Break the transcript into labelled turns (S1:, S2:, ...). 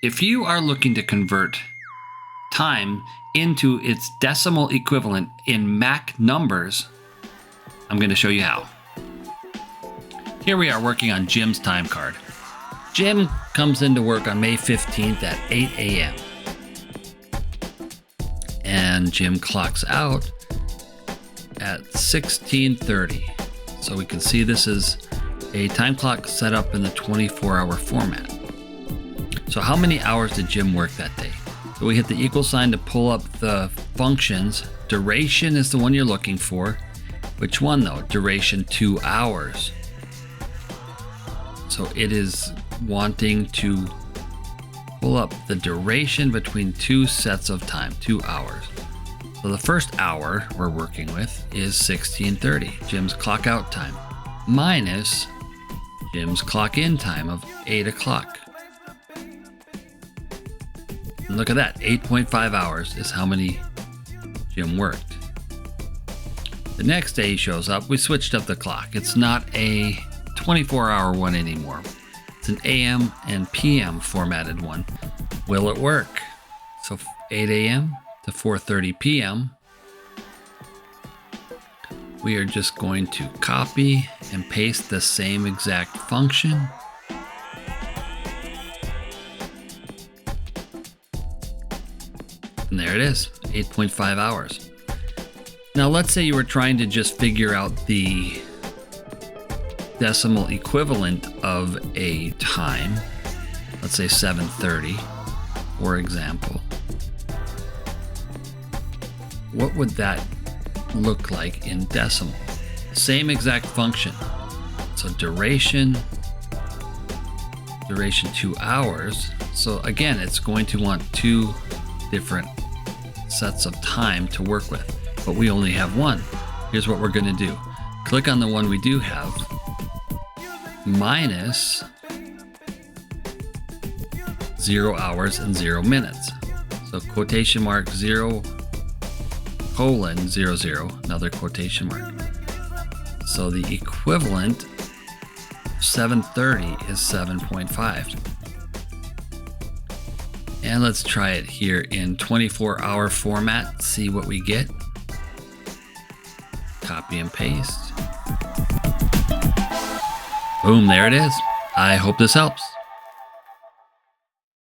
S1: If you are looking to convert time into its decimal equivalent in Mac numbers, I'm going to show you how. Here we are working on Jim's time card. Jim comes into work on May 15th at 8 a.m. And Jim clocks out at 16:30. So we can see this is a time clock set up in the 24-hour format. So how many hours did Jim work that day? So we hit the equal sign to pull up the functions. Duration is the one you're looking for. Which one though? Duration 2 hours. So it is wanting to pull up the duration between two sets of time, 2 hours. So the first hour we're working with is 16:30, Jim's clock out time, minus Jim's clock in time of 8 o'clock. And look at that, 8.5 hours is how many Jim worked. The next day he shows up, we switched up the clock. It's not a 24-hour one anymore. It's an AM and PM formatted one. Will it work? So 8 a.m. to 4:30 p.m. We are just going to copy and paste the same exact function. And there it is, 8.5 hours. Now let's say you were trying to just figure out the decimal equivalent of a time. Let's say 7:30, for example. What would that look like in decimal? Same exact function. So duration 2 hours. So again, it's going to want two different sets of time to work with, but we only have one. Here's what we're going to do. Click on the one we do have, minus 0 hours and 0 minutes. So quotation mark 0 colon 00, another quotation mark. So the equivalent of 7:30 is 7.5. And let's try it here in 24-hour format, see what we get. Copy and paste. Boom, there it is. I hope this helps.